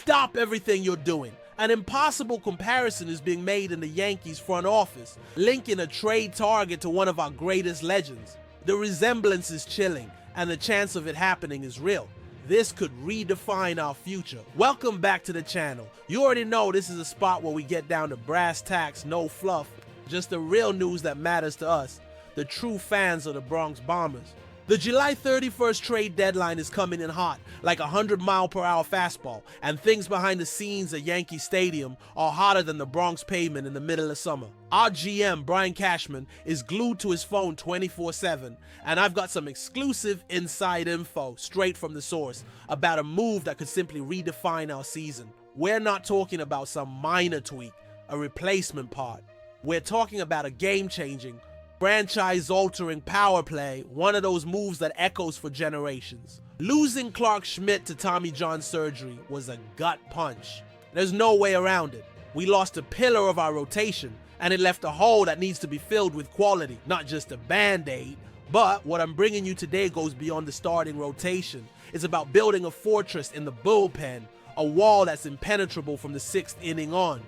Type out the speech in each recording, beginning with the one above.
Stop everything you're doing. An impossible comparison is being made in the Yankees front office, linking a trade target to one of our greatest legends. The resemblance is chilling, and the chance of it happening is real. This could redefine our future. Welcome back to the channel. You already know this is a spot where we get down to brass tacks, no fluff, just the real news that matters to us, the true fans of the Bronx Bombers. The July 31st trade deadline is coming in hot, like a 100-mile-per-hour fastball, and things behind the scenes at Yankee Stadium are hotter than the Bronx pavement in the middle of summer. Our GM, Brian Cashman, is glued to his phone 24/7, and I've got some exclusive inside info straight from the source about a move that could simply redefine our season. We're not talking about some minor tweak, a replacement part. We're talking about a game-changing, franchise-altering power play, one of those moves that echoes for generations. Losing Clark Schmidt to Tommy John surgery was a gut punch. There's no way around it. We lost a pillar of our rotation, and it left a hole that needs to be filled with quality, not just a band-aid. But what I'm bringing you today goes beyond the starting rotation. It's about building a fortress in the bullpen, a wall that's impenetrable from the 6th inning on.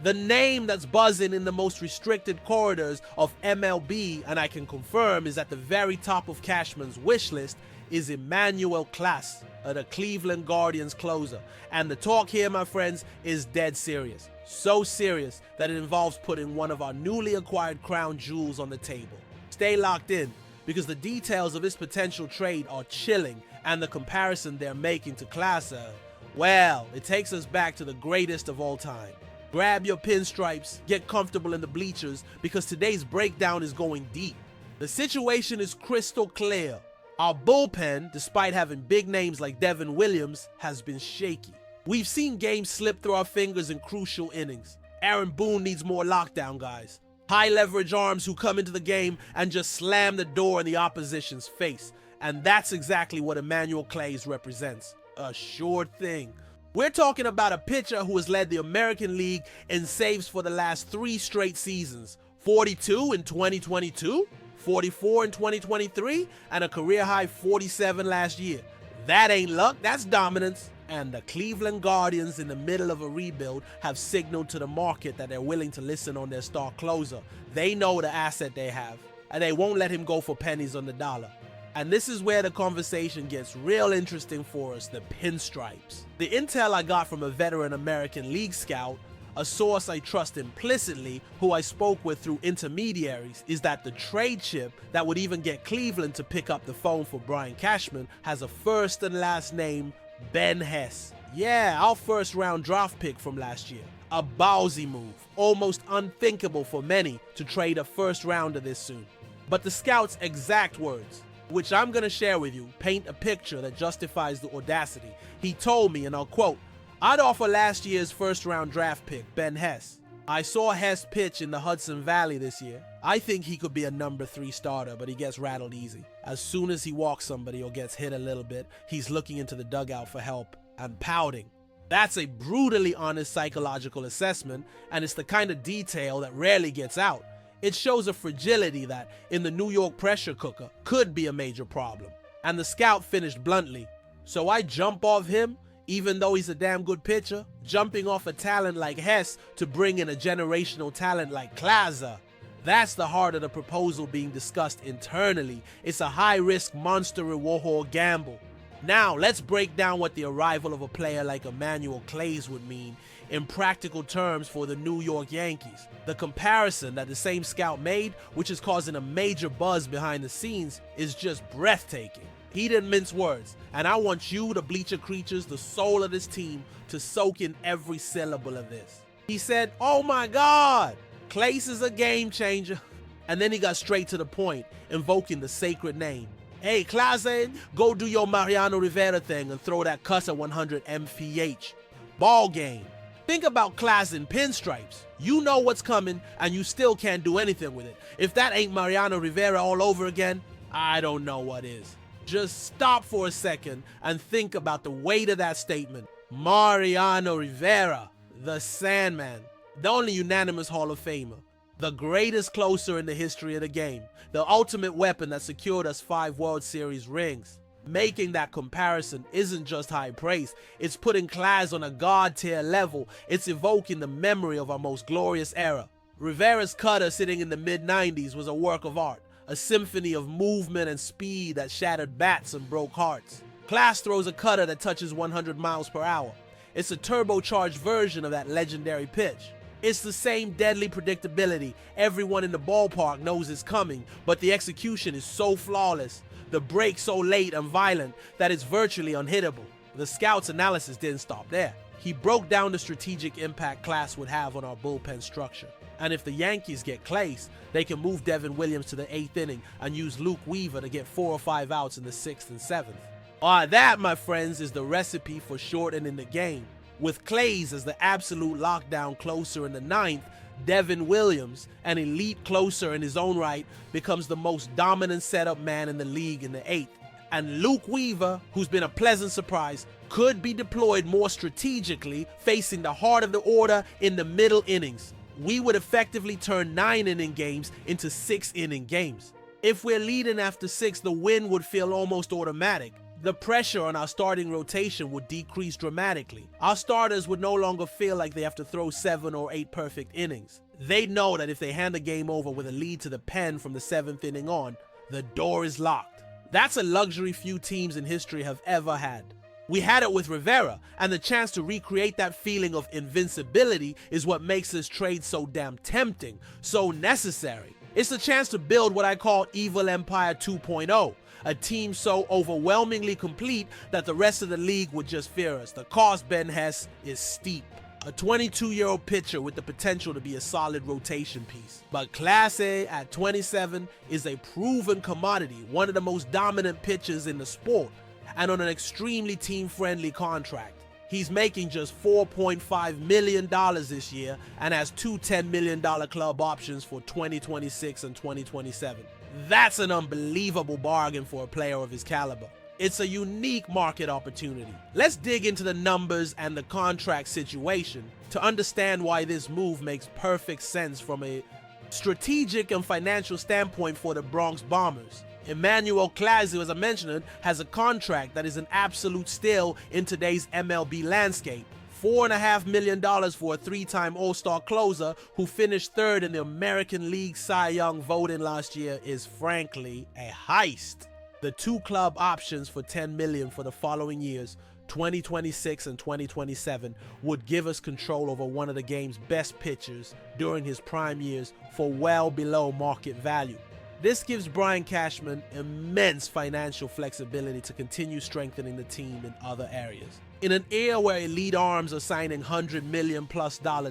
The name that's buzzing in the most restricted corridors of MLB, and I can confirm is at the very top of Cashman's wish list, is Emmanuel Clase, the Cleveland Guardians closer. And the talk here, my friends, is dead serious. So serious that it involves putting one of our newly acquired crown jewels on the table. Stay locked in, because the details of this potential trade are chilling, and the comparison they're making to Clase, well, it takes us back to the greatest of all time. Grab your pinstripes, get comfortable in the bleachers, because today's breakdown is going deep. The situation is crystal clear. Our bullpen, despite having big names like Devin Williams, has been shaky. We've seen games slip through our fingers in crucial innings. Aaron Boone needs more lockdown guys. High leverage arms who come into the game and just slam the door in the opposition's face. And that's exactly what Emmanuel Clase represents. A sure thing. We're talking about a pitcher who has led the American League in saves for the last 3 straight seasons. 42 in 2022, 44 in 2023, and a career-high 47 last year. That ain't luck, that's dominance. And the Cleveland Guardians, in the middle of a rebuild, have signaled to the market that they're willing to listen on their star closer. They know the asset they have, and they won't let him go for pennies on the dollar. And this is where the conversation gets real interesting for us, the pinstripes. The intel I got from a veteran American League scout, a source I trust implicitly, who I spoke with through intermediaries, is that the trade chip that would even get Cleveland to pick up the phone for Brian Cashman has a first and last name, Ben Hess. Yeah, our first-round draft pick from last year. A ballsy move, almost unthinkable for many to trade a first-rounder this soon. But the scout's exact words, which I'm going to share with you, paint a picture that justifies the audacity. He told me, and I'll quote, "I'd offer last year's first-round draft pick, Ben Hess. I saw Hess pitch in the Hudson Valley this year. I think he could be a number 3 starter, but he gets rattled easy. As soon as he walks somebody or gets hit a little bit, he's looking into the dugout for help and pouting." That's a brutally honest psychological assessment, and it's the kind of detail that rarely gets out. It shows a fragility that, in the New York pressure cooker, could be a major problem. And the scout finished bluntly, "So I jump off him, even though he's a damn good pitcher, jumping off a talent like Hess to bring in a generational talent like Clase." That's the heart of the proposal being discussed internally. It's a high-risk monster reward gamble. Now, let's break down what the arrival of a player like Emmanuel Clase would mean in practical terms for the New York Yankees. The comparison that the same scout made, which is causing a major buzz behind the scenes, is just breathtaking. He didn't mince words, and I want you, the bleacher creatures, the soul of this team, to soak in every syllable of this. He said, "Oh my God, Clase is a game changer." And then he got straight to the point, invoking the sacred name. "Hey, Clase, go do your Mariano Rivera thing and throw that cuss at 100 mph. Ball game." Think about Clase in pinstripes. You know what's coming, and you still can't do anything with it. If that ain't Mariano Rivera all over again, I don't know what is. Just stop for a second and think about the weight of that statement. Mariano Rivera, the Sandman, the only unanimous Hall of Famer, the greatest closer in the history of the game, the ultimate weapon that secured us 5 World Series rings. Making that comparison isn't just high praise, it's putting Clase on a god tier level. It's evoking the memory of our most glorious era. Rivera's cutter sitting in the mid-90s was a work of art, a symphony of movement and speed that shattered bats and broke hearts. Clase throws a cutter that touches 100 miles per hour. It's a turbocharged version of that legendary pitch. It's the same deadly predictability. Everyone in the ballpark knows it's coming, but the execution is so flawless, the break so late and violent that it's virtually unhittable. The scout's analysis didn't stop there. He broke down the strategic impact Clase would have on our bullpen structure. And if the Yankees get Clase, they can move Devin Williams to the 8th inning and use Luke Weaver to get 4 or 5 outs in the 6th and 7th. That, my friends, is the recipe for shortening the game. With Clase as the absolute lockdown closer in the 9th, Devin Williams, an elite closer in his own right, becomes the most dominant setup man in the league in the 8th. And Luke Weaver, who's been a pleasant surprise, could be deployed more strategically, facing the heart of the order in the middle innings. We would effectively turn 9-inning games into 6-inning games. If we're leading after 6, the win would feel almost automatic. The pressure on our starting rotation would decrease dramatically. Our starters would no longer feel like they have to throw 7 or 8 perfect innings. They'd know that if they hand the game over with a lead to the pen from the 7th inning on, the door is locked. That's a luxury few teams in history have ever had. We had it with Rivera, and the chance to recreate that feeling of invincibility is what makes this trade so damn tempting, so necessary. It's the chance to build what I call Evil Empire 2.0, a team so overwhelmingly complete that the rest of the league would just fear us. The cost, Ben Hess, is steep. A 22-year-old pitcher with the potential to be a solid rotation piece. But Clase at 27 is a proven commodity, one of the most dominant pitchers in the sport, and on an extremely team-friendly contract. He's making just $4.5 million this year and has 2 $10 million club options for 2026 and 2027. That's an unbelievable bargain for a player of his caliber. It's a unique market opportunity. Let's dig into the numbers and the contract situation to understand why this move makes perfect sense from a strategic and financial standpoint for the Bronx Bombers. Emmanuel Clase, as I mentioned, has a contract that is an absolute steal in today's MLB landscape. $4.5 million for a 3-time All-Star closer who finished 3rd in the American League Cy Young voting last year is frankly a heist. The 2 club options for $10 million for the following years, 2026 and 2027, would give us control over one of the game's best pitchers during his prime years for well below market value. This gives Brian Cashman immense financial flexibility to continue strengthening the team in other areas. In an era where elite arms are signing $100 million+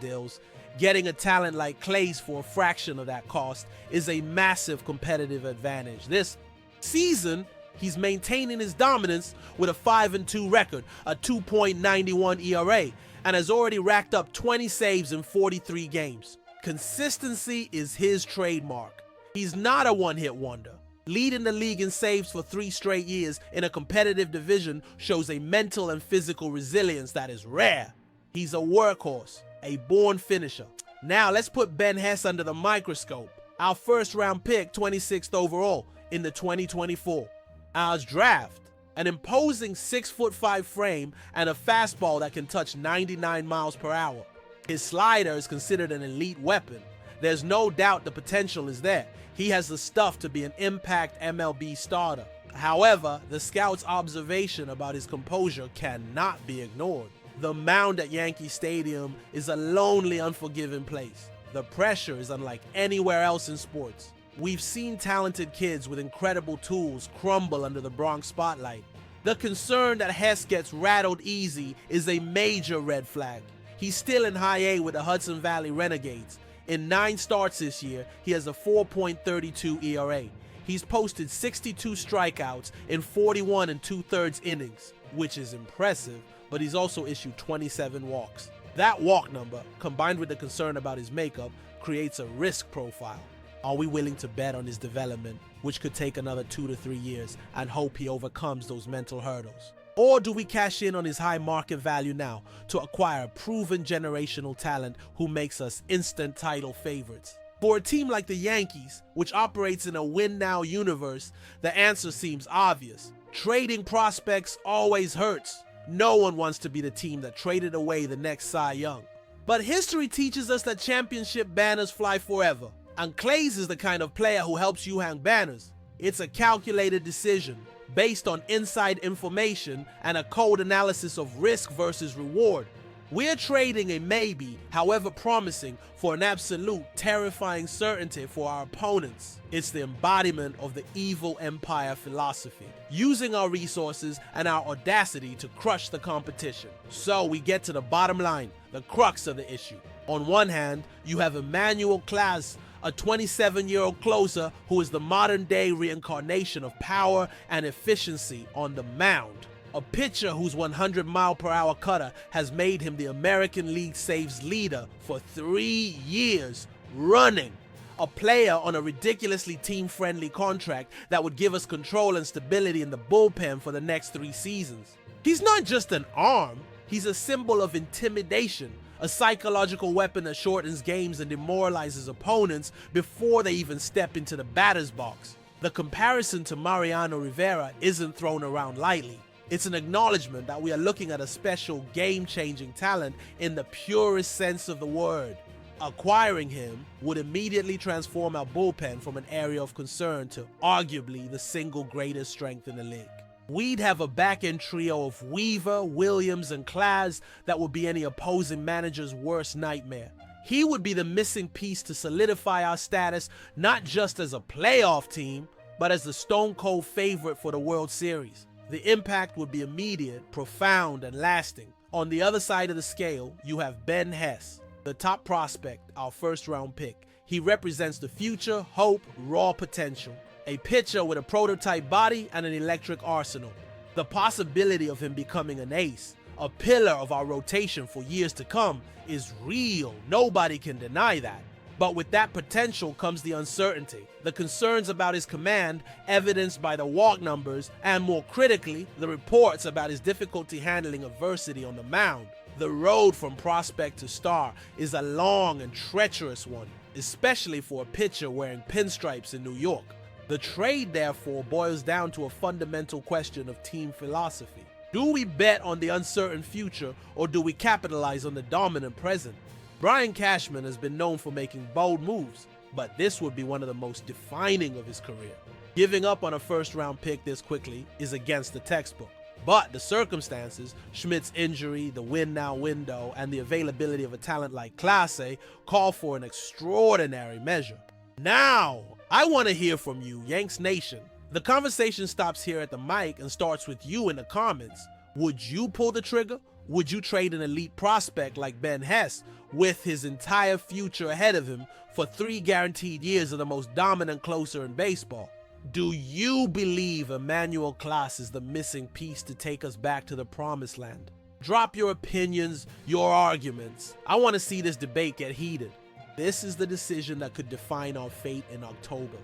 deals, getting a talent like Clase for a fraction of that cost is a massive competitive advantage. This season, he's maintaining his dominance with a 5-2 record, a 2.91 ERA, and has already racked up 20 saves in 43 games. Consistency is his trademark. He's not a one-hit wonder. Leading the league in saves for 3 straight years in a competitive division shows a mental and physical resilience that is rare. He's a workhorse, a born finisher. Now let's put Ben Hess under the microscope. Our first-round pick, 26th overall in the 2024 Ours draft. An imposing 6'5" frame and a fastball that can touch 99 miles per hour. His slider is considered an elite weapon. There's no doubt the potential is there. He has the stuff to be an impact MLB starter. However, the scout's observation about his composure cannot be ignored. The mound at Yankee Stadium is a lonely, unforgiving place. The pressure is unlike anywhere else in sports. We've seen talented kids with incredible tools crumble under the Bronx spotlight. The concern that Hess gets rattled easy is a major red flag. He's still in high A with the Hudson Valley Renegades. In 9 starts this year, he has a 4.32 ERA. He's posted 62 strikeouts in 41 2/3 innings, which is impressive, but he's also issued 27 walks. That walk number, combined with the concern about his makeup, creates a risk profile. Are we willing to bet on his development, which could take another 2 to 3 years, and hope he overcomes those mental hurdles? Or do we cash in on his high market value now to acquire a proven generational talent who makes us instant title favorites? For a team like the Yankees, which operates in a win-now universe, the answer seems obvious. Trading prospects always hurts. No one wants to be the team that traded away the next Cy Young. But history teaches us that championship banners fly forever. And Clase is the kind of player who helps you hang banners. It's a calculated decision based on inside information and a cold analysis of risk versus reward. We're trading a maybe, however promising, for an absolute terrifying certainty for our opponents. It's the embodiment of the evil empire philosophy, using our resources and our audacity to crush the competition. So we get to the bottom line, the crux of the issue. On one hand, you have Emmanuel Clase, a 27-year-old closer who is the modern-day reincarnation of power and efficiency on the mound. A pitcher whose 100-mile-per-hour cutter has made him the American League saves leader for 3 years running. A player on a ridiculously team-friendly contract that would give us control and stability in the bullpen for the next 3 seasons. He's not just an arm, he's a symbol of intimidation, a psychological weapon that shortens games and demoralizes opponents before they even step into the batter's box. The comparison to Mariano Rivera isn't thrown around lightly. It's an acknowledgement that we are looking at a special game-changing talent in the purest sense of the word. Acquiring him would immediately transform our bullpen from an area of concern to arguably the single greatest strength in the league. We'd have a back-end trio of Weaver, Williams, and Clase that would be any opposing manager's worst nightmare. He would be the missing piece to solidify our status not just as a playoff team, but as the stone-cold favorite for the World Series. The impact would be immediate, profound, and lasting. On the other side of the scale, you have Ben Hess, the top prospect, our first-round pick. He represents the future, hope, raw potential. A pitcher with a prototype body and an electric arsenal. The possibility of him becoming an ace, a pillar of our rotation for years to come, is real. Nobody can deny that. But with that potential comes the uncertainty, the concerns about his command, evidenced by the walk numbers, and more critically, the reports about his difficulty handling adversity on the mound. The road from prospect to star is a long and treacherous one, especially for a pitcher wearing pinstripes in New York. The trade, therefore, boils down to a fundamental question of team philosophy. Do we bet on the uncertain future, or do we capitalize on the dominant present? Brian Cashman has been known for making bold moves, but this would be one of the most defining of his career. Giving up on a first-round pick this quickly is against the textbook. But the circumstances, Schmidt's injury, the win-now window, and the availability of a talent like Clase call for an extraordinary measure. Now, I want to hear from you, Yanks Nation. The conversation stops here at the mic and starts with you in the comments. Would you pull the trigger? Would you trade an elite prospect like Ben Hess with his entire future ahead of him for 3 guaranteed years of the most dominant closer in baseball? Do you believe Emmanuel Clase is the missing piece to take us back to the promised land? Drop your opinions, your arguments. I want to see this debate get heated. This is the decision that could define our fate in October.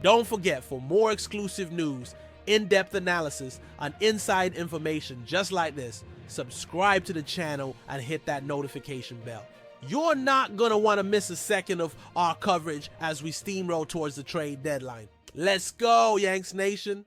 Don't forget, for more exclusive news, in-depth analysis, and inside information just like this, subscribe to the channel and hit that notification bell. You're not going to want to miss a second of our coverage as we steamroll towards the trade deadline. Let's go, Yanks Nation!